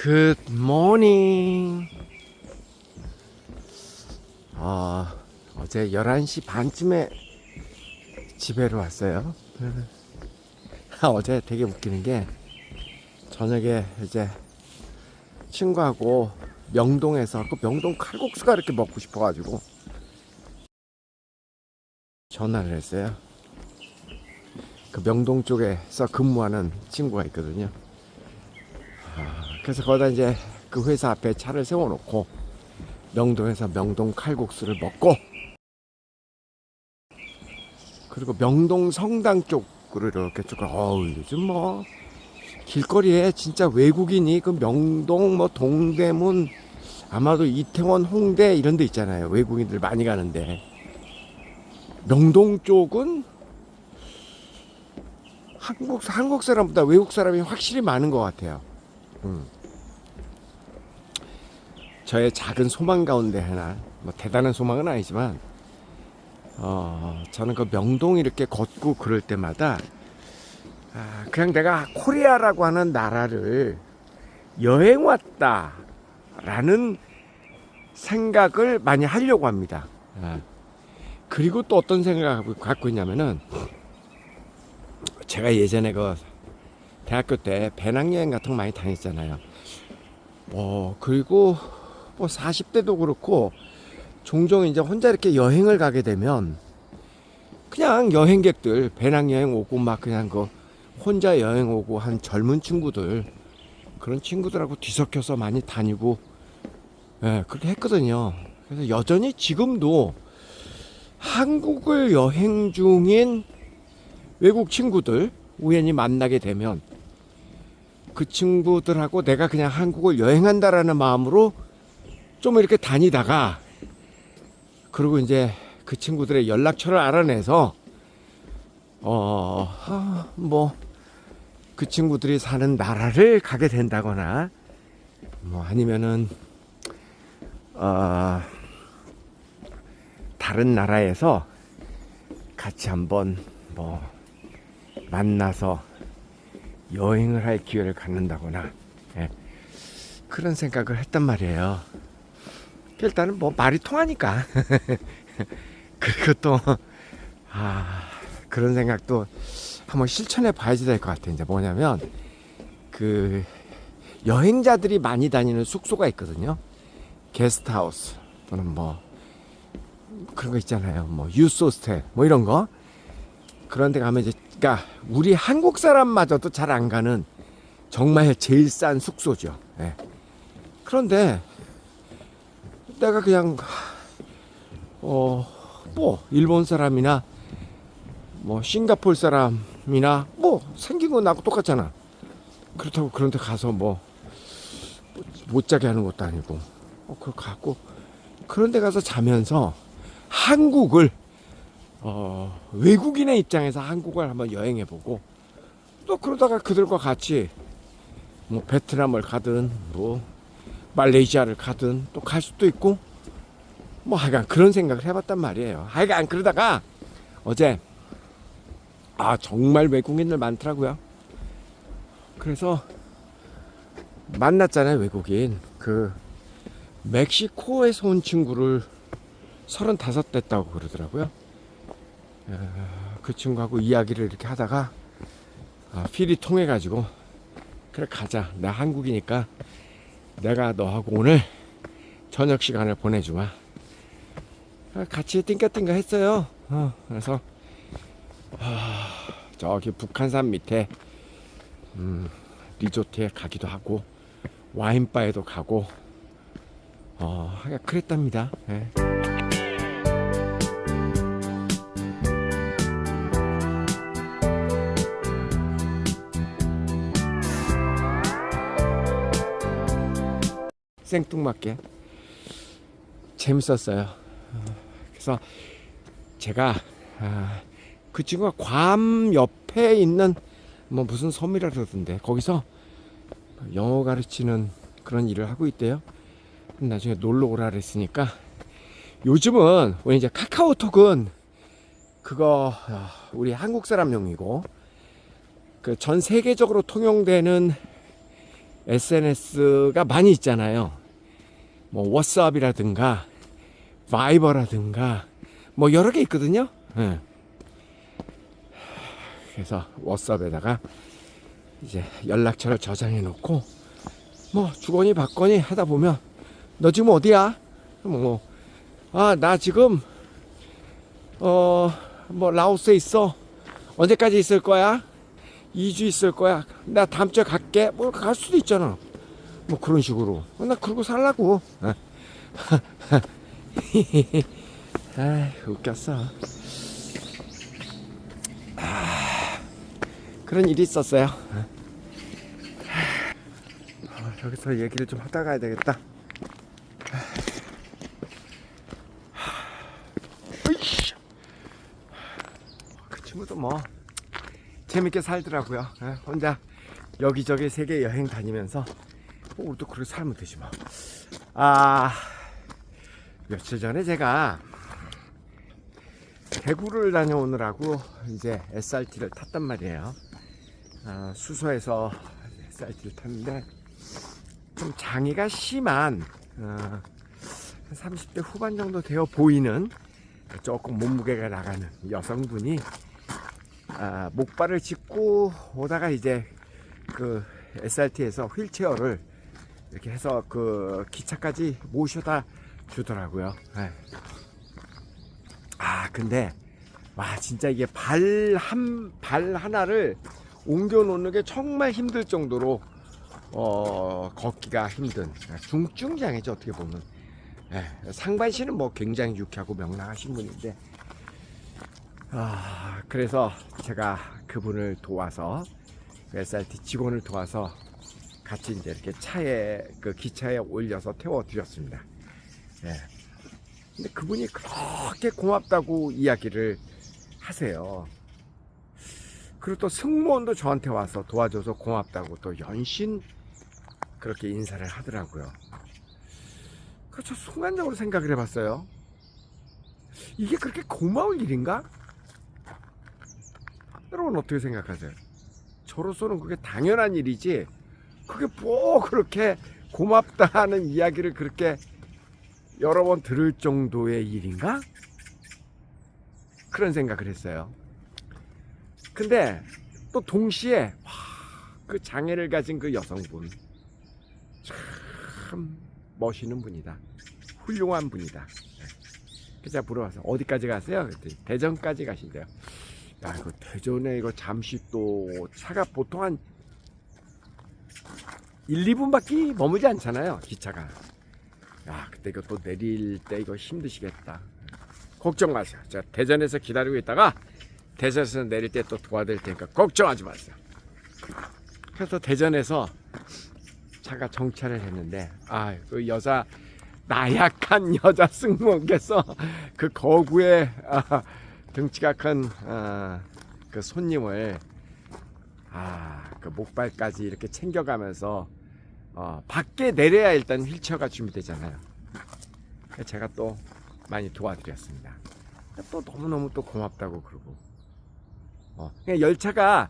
Good morning. 어제 11시 반쯤에 집에로 왔어요. 어제 되게 웃기는 게 저녁에 이제 친구하고 명동에서 그 명동 칼국수가 이렇게 먹고 싶어가지고 전화를 했어요. 그 명동 쪽에서 근무하는 친구가 있거든요. 그래서 거기다 이제 그 회사 앞에 차를 세워놓고 명동에서 명동 칼국수를 먹고, 그리고 명동 성당 쪽으로 이렇게 쭉, 요즘 뭐 길거리에 진짜 외국인이 그 명동 뭐 동대문, 아마도 이태원 홍대 이런 데 있잖아요. 외국인들 많이 가는데 명동 쪽은 한국 사람보다 외국 사람이 확실히 많은 것 같아요. 저의 작은 소망 가운데 하나, 뭐 대단한 소망은 아니지만, 저는 그 명동 이렇게 걷고 그럴 때마다 그냥 내가 코리아라고 하는 나라를 여행 왔다라는 생각을 많이 하려고 합니다. 그리고 또 어떤 생각을 갖고 있냐면은, 제가 예전에 그 대학교 때 배낭여행 같은 거 많이 다녔잖아요. 그리고 뭐 40대도 그렇고 종종 이제 혼자 이렇게 여행을 가게 되면 그냥 여행객들 배낭여행 오고 막 그냥 그 혼자 여행 오고 한 젊은 친구들, 그런 친구들하고 뒤섞여서 많이 다니고, 그렇게 했거든요. 그래서 여전히 지금도 한국을 여행 중인 외국 친구들 우연히 만나게 되면 그 친구들하고 내가 그냥 한국을 여행한다라는 마음으로 좀 이렇게 다니다가, 그리고 이제 그 친구들의 연락처를 알아내서 뭐 그 친구들이 사는 나라를 가게 된다거나, 뭐 아니면은 다른 나라에서 같이 한번 뭐 만나서 여행을 할 기회를 갖는다거나, 그런 생각을 했단 말이에요. 일단은 뭐 말이 통하니까. 그리고 또 그런 생각도 한번 실천해 봐야지 될 것 같아요. 이제 뭐냐면, 그 여행자들이 많이 다니는 숙소가 있거든요. 게스트하우스 또는 뭐 그런 거 있잖아요. 뭐 유스 호스텔 뭐 이런 거. 그런 데 가면 이제, 그러니까 우리 한국 사람마저도 잘 안 가는 정말 제일 싼 숙소죠. 그런데 내가 그냥 뭐 일본 사람이나 뭐 싱가포르 사람이나 뭐 생긴 건 나하고 똑같잖아. 그렇다고 그런 데 가서 뭐 못 자게 하는 것도 아니고, 그걸 갖고 그런 데 가서 자면서 한국을, 외국인의 입장에서 한국을 한번 여행해보고, 또 그러다가 그들과 같이 뭐 베트남을 가든 뭐 말레이시아를 가든 또 갈 수도 있고, 뭐 하여간 그런 생각을 해봤단 말이에요. 하여간 그러다가 어제 정말 외국인들 많더라고요. 그래서 만났잖아요. 외국인 그 멕시코에서 온 친구를 35 됐다고 그러더라고요. 그 친구하고 이야기를 이렇게 하다가 필이 통해가지고, 그래 가자, 나 한국이니까 내가 너하고 오늘 저녁 시간을 보내주마. 같이 띵까띵까 했어요. 그래서 저기 북한산 밑에 리조트에 가기도 하고 와인바에도 가고 그랬답니다. 생뚱맞게 재밌었어요. 그래서 제가 그 친구가 괌 옆에 있는 뭐 무슨 섬이라 그러던데 거기서 영어 가르치는 그런 일을 하고 있대요. 나중에 놀러 오라 그랬으니까, 요즘은 우리 이제 카카오톡은 그거 우리 한국 사람용이고, 그 전 세계적으로 통용되는 SNS가 많이 있잖아요. 뭐 워스업이라든가 바이버라든가 뭐 여러 개 있거든요. 예. 그래서 워스업에다가 이제 연락처를 저장해 놓고 뭐 주거니 받거니 하다 보면 너 지금 어디야? 나 지금 뭐 라오스에 있어. 언제까지 있을 거야? 2주 있을 거야. 나 다음 주에 갈게. 뭐 갈 수도 있잖아. 뭐 그런 식으로. 나 그러고 살라고. 아, 웃겼어. 그런 일이 있었어요. 여기서 얘기를 좀 하다 가야 되겠다. 그 친구도 뭐 재밌게 살더라고요. 혼자 여기저기 세계 여행 다니면서 우리도 그렇게 살면 되지 뭐. 며칠 전에 제가 대구를 다녀오느라고 이제 SRT를 탔단 말이에요. 수서에서 SRT를 탔는데 좀 장애가 심한 한 30대 후반 정도 되어 보이는 조금 몸무게가 나가는 여성분이 목발을 짚고 오다가 이제 그 SRT에서 휠체어를 이렇게 해서 그 기차까지 모셔다 주더라고요. 근데 와 진짜 이게 발 하나를 옮겨 놓는 게 정말 힘들 정도로 걷기가 힘든 중증장애죠 어떻게 보면. 상반신은 뭐 굉장히 유쾌하고 명랑하신 분인데 그래서 제가 그분을 도와서 SRT 직원을 도와서 같이 이제 이렇게 차에 그 기차에 올려서 태워 드렸습니다. 근데 그분이 그렇게 고맙다고 이야기를 하세요. 그리고 또 승무원도 저한테 와서 도와줘서 고맙다고 또 연신 그렇게 인사를 하더라고요. 그래서 순간적으로 생각을 해봤어요. 이게 그렇게 고마울 일인가? 여러분 어떻게 생각하세요? 저로서는 그게 당연한 일이지 그게 뭐 그렇게 고맙다는 이야기를 그렇게 여러 번 들을 정도의 일인가? 그런 생각을 했어요. 근데 또 동시에 그 장애를 가진 그 여성분 참 멋있는 분이다. 훌륭한 분이다. 그래서 제가 물어봐서 어디까지 가세요? 그랬더니 대전까지 가신대요. 야, 이거 대전에 이거 잠시 또 차가 보통 한 1, 2분밖에 머물지 않잖아요. 기차가. 야, 그때 이거 또 내릴 때 이거 힘드시겠다. 걱정 마세요. 제가 대전에서 기다리고 있다가 대전에서 내릴 때 또 도와드릴 테니까 걱정하지 마세요. 그래서 대전에서 차가 정차를 했는데 그 여자 나약한 여자 승무원께서 그 거구의 등치가 큰 그 손님을 그 목발까지 이렇게 챙겨가면서 밖에 내려야 일단 휠체어가 준비되잖아요. 제가 또 많이 도와드렸습니다. 또 너무너무 또 고맙다고 그러고 그냥 열차가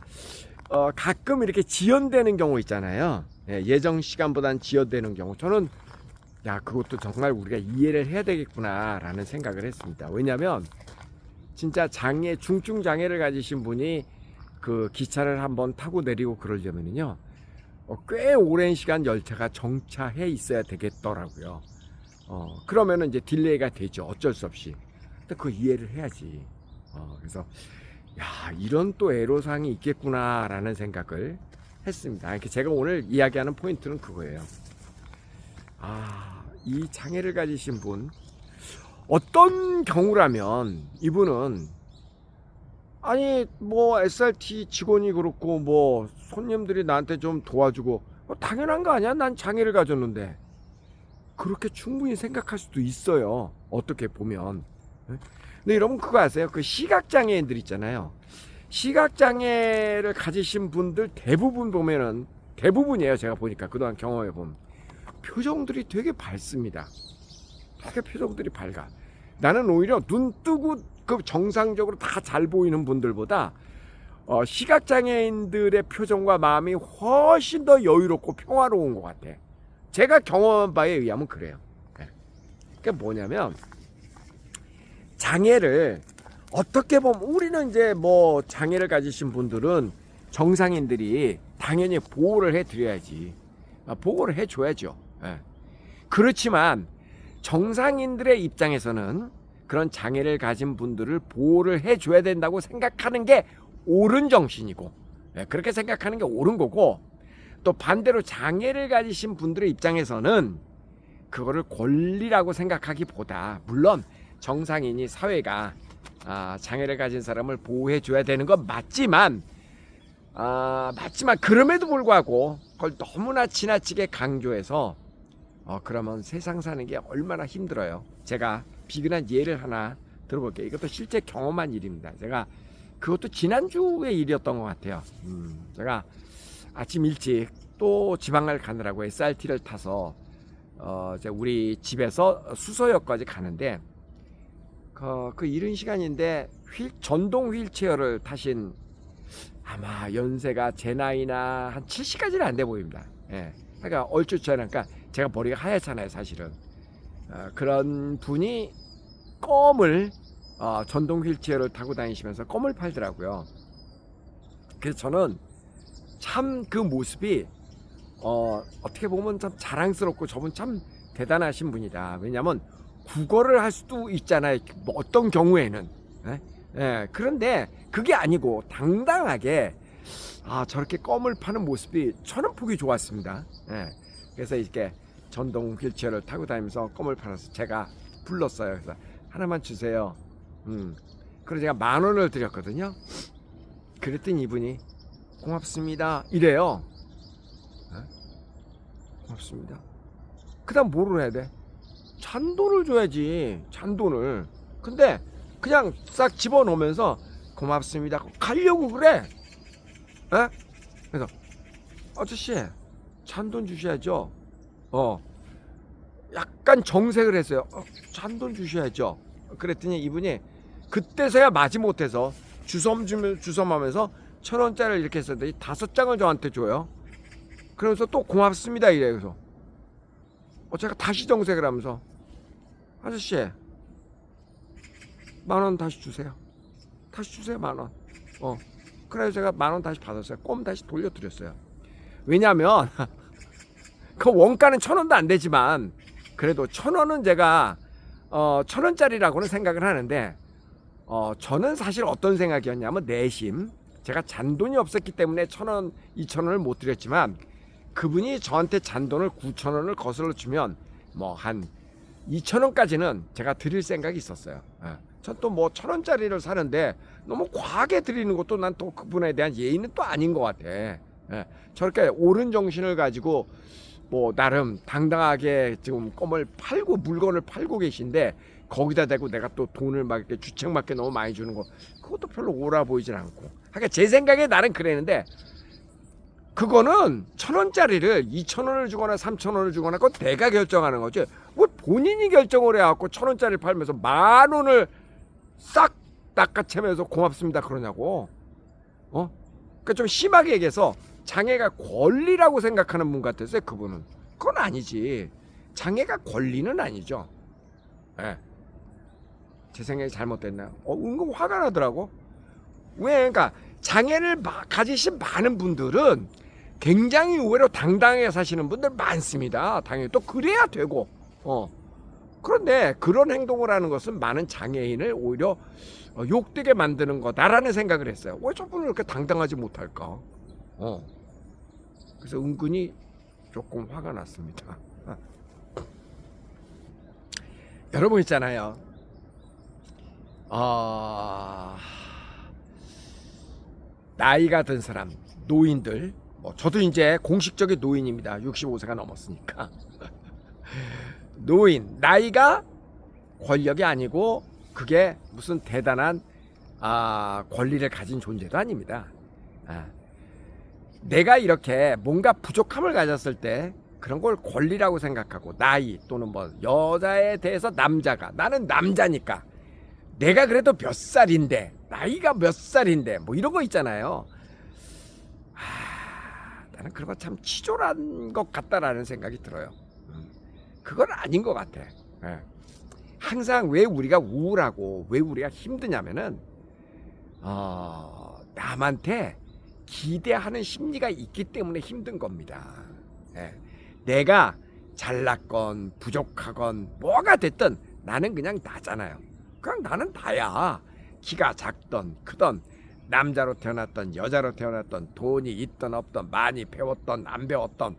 가끔 이렇게 지연되는 경우 있잖아요. 예정 시간보다는 지연되는 경우 저는 그것도 정말 우리가 이해를 해야 되겠구나 라는 생각을 했습니다. 왜냐하면 진짜 중증 장애를 가지신 분이 그 기차를 한번 타고 내리고 그러려면요 꽤 오랜 시간 열차가 정차해 있어야 되겠더라고요. 그러면은 이제 딜레이가 되죠. 어쩔 수 없이. 근데 그 이해를 해야지. 그래서 이런 또 애로사항이 있겠구나 라는 생각을 했습니다. 제가 오늘 이야기하는 포인트는 그거예요. 이 장애를 가지신 분 어떤 경우라면 이분은 뭐 SRT 직원이 그렇고 뭐 손님들이 나한테 좀 도와주고 당연한 거 아니야? 난 장애를 가졌는데 그렇게 충분히 생각할 수도 있어요. 어떻게 보면. 근데 여러분 그거 아세요? 그 시각장애인들 있잖아요. 시각장애를 가지신 분들 대부분 보면은 대부분이에요. 제가 보니까 그동안 경험해 보면 표정들이 되게 밝습니다. 되게 표정들이 밝아. 나는 오히려 눈 뜨고 그 정상적으로 다 잘 보이는 분들보다 시각장애인들의 표정과 마음이 훨씬 더 여유롭고 평화로운 것 같아. 제가 경험한 바에 의하면 그래요. 그게 뭐냐면, 장애를 어떻게 보면 우리는 이제 뭐 장애를 가지신 분들은 정상인들이 당연히 보호를 해드려야지. 보호를 해줘야죠. 그렇지만 정상인들의 입장에서는 그런 장애를 가진 분들을 보호를 해줘야 된다고 생각하는 게 옳은 정신이고, 그렇게 생각하는 게 옳은 거고, 또 반대로 장애를 가지신 분들의 입장에서는 그거를 권리라고 생각하기보다, 물론 정상인이 사회가 장애를 가진 사람을 보호해 줘야 되는 건 맞지만 그럼에도 불구하고 그걸 너무나 지나치게 강조해서 그러면 세상 사는 게 얼마나 힘들어요. 제가 비근한 예를 하나 들어볼게요. 이것도 실제 경험한 일입니다. 제가 그것도 지난주의 일이었던 것 같아요. 제가 아침 일찍 또 지방을 가느라고 SRT를 타서 우리 집에서 수서역까지 가는데 그 이른 시간인데 전동 휠체어를 타신 아마 연세가 제 나이나 한 70까지는 안 돼 보입니다. 그러니까 얼추 그러니까 제가 머리가 하얗잖아요, 사실은. 그런 분이 껌을 전동 휠체어를 타고 다니시면서 껌을 팔더라고요. 그래서 저는 참 그 모습이 어떻게 보면 참 자랑스럽고 저분 참 대단하신 분이다. 왜냐하면 국어를 할 수도 있잖아요. 뭐 어떤 경우에는. 그런데 그게 아니고 당당하게 저렇게 껌을 파는 모습이 저는 보기 좋았습니다. 그래서 이렇게 전동 휠체어를 타고 다니면서 껌을 팔아서 제가 불렀어요. 그래서 하나만 주세요. 그래서 제가 10,000원을 드렸거든요. 그랬더니 이분이 고맙습니다 이래요. 고맙습니다. 그 다음 뭐를 해야 돼? 잔돈을 줘야지, 잔돈을. 근데 그냥 싹 집어넣으면서 고맙습니다 가려고 그래. 그래서 아저씨 잔돈 주셔야죠. 약간 정색을 했어요. 잔돈 주셔야죠. 그랬더니 이분이 그때서야 마지못해서 주섬하면서 1,000원짜리를 이렇게 했었는데 5장을 저한테 줘요. 그러면서 또 고맙습니다 이래요. 그래서 제가 다시 정색을 하면서 아저씨 10,000원 다시 주세요. 다시 주세요 10,000원. 그래서 제가 10,000원 다시 받았어요. 껌 다시 돌려드렸어요. 왜냐면 그 원가는 1,000원도 안 되지만 그래도 1,000원은 제가 1,000원짜리라고는 생각을 하는데 저는 사실 어떤 생각이었냐면 내심 제가 잔돈이 없었기 때문에 1,000원, 2,000원을 못 드렸지만 그분이 저한테 잔돈을 9,000원을 거슬러 주면 뭐 한 2,000원까지는 제가 드릴 생각이 있었어요. 전 또 뭐 1,000원짜리를 사는데 너무 과하게 드리는 것도 난 또 그분에 대한 예의는 또 아닌 것 같아. 저렇게 옳은 정신을 가지고 뭐 나름 당당하게 지금 껌을 팔고 물건을 팔고 계신데 거기다 대고 내가 또 돈을 막 이렇게 주책맞게 너무 많이 주는 거 그것도 별로 옳아 보이질 않고. 그러니까 제 생각에 나는 그랬는데 그거는 1,000원짜리를 2,000원을 주거나 3,000원을 주거나 그건 내가 결정하는 거지. 왜 본인이 결정을 해갖고 1,000원짜리 팔면서 10,000원을 싹 낚아채면서 고맙습니다 그러냐고. 그러니까 좀 심하게 얘기해서 장애가 권리라고 생각하는 분 같았어요. 그분은. 그건 아니지. 장애가 권리는 아니죠. 제 생각이 잘못됐나요? 은근 화가 나더라고. 왜? 그러니까 장애를 가지신 많은 분들은 굉장히 의외로 당당하게 사시는 분들 많습니다. 당연히 또 그래야 되고. 그런데 그런 행동을 하는 것은 많은 장애인을 오히려 욕되게 만드는 거다라는 생각을 했어요. 왜 저분은 이렇게 당당하지 못할까? 그래서 은근히 조금 화가 났습니다. 여러분 있잖아요. 나이가 든 사람, 노인들, 저도 이제 공식적인 노인입니다. 65세가 넘었으니까. 노인, 나이가 권력이 아니고 그게 무슨 대단한 권리를 가진 존재도 아닙니다. 내가 이렇게 뭔가 부족함을 가졌을 때 그런 걸 권리라고 생각하고 나이 또는 뭐 여자에 대해서 남자가 나는 남자니까 내가 그래도 몇 살인데 나이가 몇 살인데 뭐 이런 거 있잖아요. 나는 그런 거 참 치졸한 것 같다라는 생각이 들어요. 그건 아닌 것 같아. 예. 항상 왜 우리가 우울하고 왜 우리가 힘드냐면은 남한테 기대하는 심리가 있기 때문에 힘든 겁니다. 예. 내가 잘났건 부족하건 뭐가 됐든 나는 그냥 나잖아요. 그냥 나는 나야. 키가 작던 크던 남자로 태어났던 여자로 태어났던 돈이 있던 없던 많이 배웠던 안 배웠던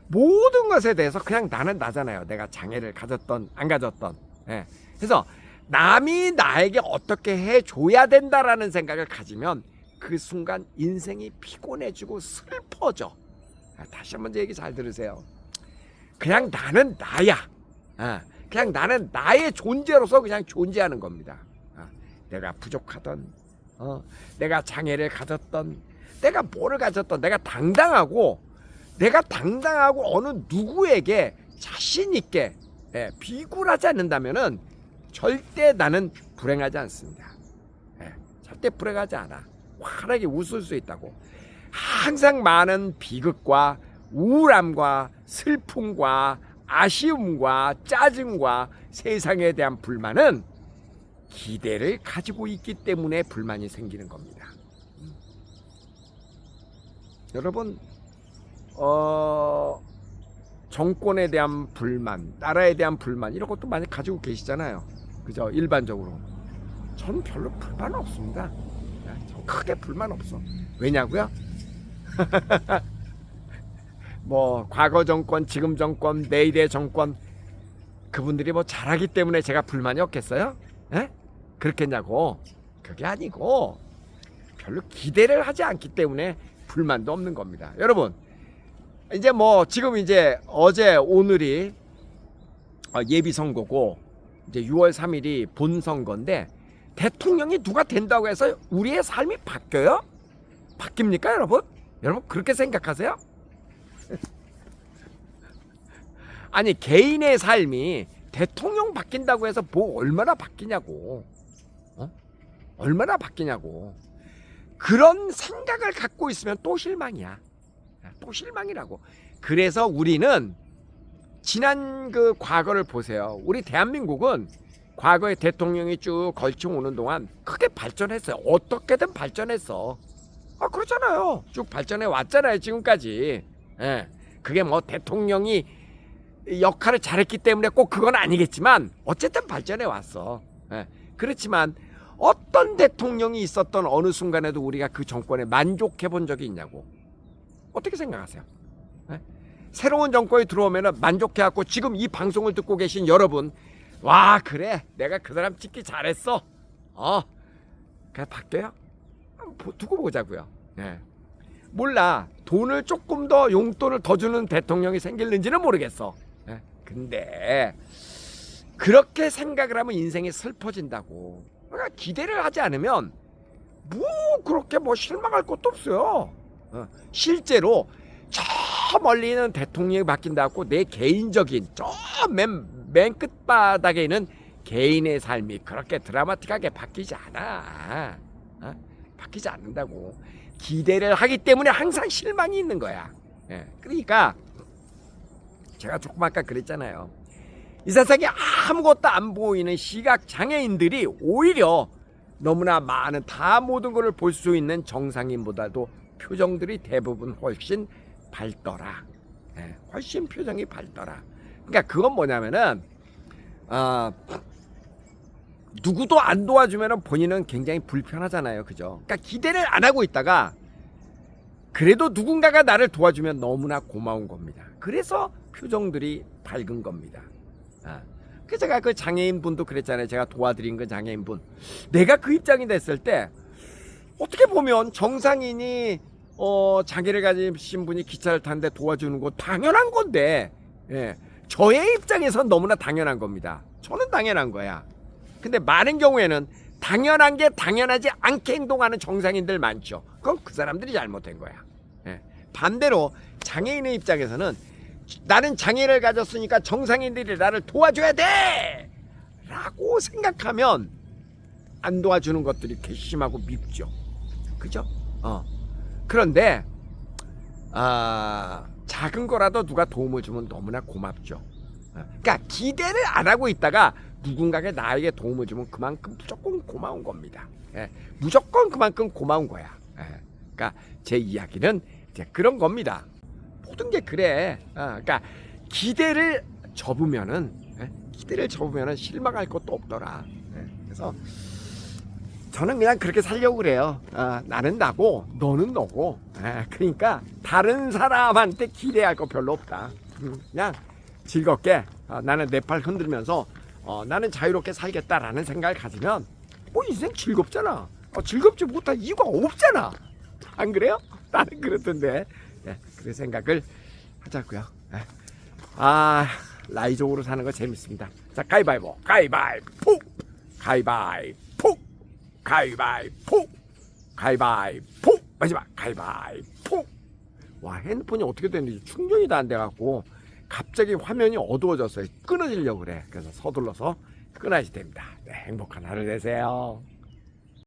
모든 것에 대해서 그냥 나는 나잖아요. 내가 장애를 가졌던 안 가졌던. 예. 그래서 남이 나에게 어떻게 해줘야 된다라는 생각을 가지면 그 순간 인생이 피곤해지고 슬퍼져. 다시 한번 제 얘기 잘 들으세요. 그냥 나는 나야. 그냥 나는 나의 존재로서 그냥 존재하는 겁니다. 내가 부족하던 내가 장애를 가졌던 내가 뭐를 가졌던 내가 당당하고 어느 누구에게 자신 있게 비굴하지 않는다면은 절대 나는 불행하지 않습니다. 절대 불행하지 않아. 환하게 웃을 수 있다고. 항상 많은 비극과 우울함과 슬픔과 아쉬움과 짜증과 세상에 대한 불만은 기대를 가지고 있기 때문에 불만이 생기는 겁니다. 여러분 정권에 대한 불만, 나라에 대한 불만 이런 것도 많이 가지고 계시잖아요. 그죠? 일반적으로 전 별로 불만 없습니다. 전 크게 불만 없어. 왜냐고요? 뭐 과거 정권, 지금 정권, 내일의 정권 그분들이 뭐 잘하기 때문에 제가 불만이 없겠어요? 그렇겠냐고. 그게 아니고 별로 기대를 하지 않기 때문에 불만도 없는 겁니다. 여러분 이제 뭐 지금 이제 어제 오늘이 예비 선거고 이제 6월 3일이 본 선거인데 대통령이 누가 된다고 해서 우리의 삶이 바뀌어요? 바뀝니까 여러분? 여러분 그렇게 생각하세요? 아니 개인의 삶이 대통령 바뀐다고 해서 뭐 얼마나 바뀌냐고. 얼마나 바뀌냐고. 그런 생각을 갖고 있으면 또 실망이야. 또 실망이라고. 그래서 우리는 지난 그 과거를 보세요. 우리 대한민국은 과거에 대통령이 쭉 걸쳐 오는 동안 크게 발전했어요. 어떻게든 발전했어. 그렇잖아요. 쭉 발전해 왔잖아요. 지금까지. 그게 뭐 대통령이 역할을 잘했기 때문에 꼭 그건 아니겠지만 어쨌든 발전해 왔어. 그렇지만 어떤 대통령이 있었던 어느 순간에도 우리가 그 정권에 만족해 본 적이 있냐고. 어떻게 생각하세요? 새로운 정권이 들어오면 만족해갖고 지금 이 방송을 듣고 계신 여러분, 와 그래 내가 그 사람 찍기 잘했어. 그냥 바뀌어요? 두고 보자고요. 몰라. 돈을 조금 더 용돈을 더 주는 대통령이 생길는지는 모르겠어. 근데 그렇게 생각을 하면 인생이 슬퍼진다고. 그러니까 기대를 하지 않으면 뭐 그렇게 뭐 실망할 것도 없어요. 실제로 저 멀리 있는 대통령이 바뀐다고 내 개인적인 저 맨 끝바닥에 있는 개인의 삶이 그렇게 드라마틱하게 바뀌지 않아. 바뀌지 않는다고. 기대를 하기 때문에 항상 실망이 있는 거야. 그러니까 제가 조금 아까 그랬잖아요. 이 세상에 아무것도 안 보이는 시각 장애인들이 오히려 너무나 많은 다 모든 것을 볼 수 있는 정상인보다도 표정들이 대부분 훨씬 밝더라. 훨씬 표정이 밝더라. 그러니까 그건 뭐냐면은 누구도 안 도와주면은 본인은 굉장히 불편하잖아요. 그죠? 그러니까 기대를 안 하고 있다가 그래도 누군가가 나를 도와주면 너무나 고마운 겁니다. 그래서 표정들이 밝은 겁니다. 그 제가 그 장애인 분도 그랬잖아요. 제가 도와드린 그 장애인 분. 내가 그 입장이 됐을 때 어떻게 보면 정상인이 장애를 가지신 분이 기차를 타는데 도와주는 건 당연한 건데, 저의 입장에서 너무나 당연한 겁니다. 저는 당연한 거야. 근데 많은 경우에는 당연한 게 당연하지 않게 행동하는 정상인들 많죠. 그건 그 사람들이 잘못된 거야. 반대로 장애인의 입장에서는 나는 장애를 가졌으니까 정상인들이 나를 도와줘야 돼! 라고 생각하면 안 도와주는 것들이 괘씸하고 밉죠. 그죠? 그런데 작은 거라도 누가 도움을 주면 너무나 고맙죠. 그러니까 기대를 안 하고 있다가 누군가가 나에게 도움을 주면 그만큼 무조건 고마운 겁니다. 예, 무조건 그만큼 고마운 거야. 예, 그러니까 제 이야기는 이제 그런 겁니다. 모든 게 그래. 그러니까 기대를 접으면은 실망할 것도 없더라. 예, 그래서 저는 그냥 그렇게 살려고 그래요. 나는 나고 너는 너고. 그러니까 다른 사람한테 기대할 거 별로 없다. 그냥 즐겁게 나는 내 팔 흔들면서 나는 자유롭게 살겠다라는 생각을 가지면 뭐 인생 즐겁잖아. 즐겁지 못할 이유가 없잖아. 안 그래요? 나는 그렇던데. 그 생각을 하자고요. 라이족으로 사는 거 재밌습니다. 자, 가위바위보, 가위바위보, 가위바위보, 가위바위보, 가위바위보, 마지막 가위바위보. 와, 핸드폰이 어떻게 됐는지 충전이 다 안 돼갖고 갑자기 화면이 어두워졌어요. 끊어지려고 그래. 그래서 서둘러서 끊어야지 됩니다. 네, 행복한 하루 되세요.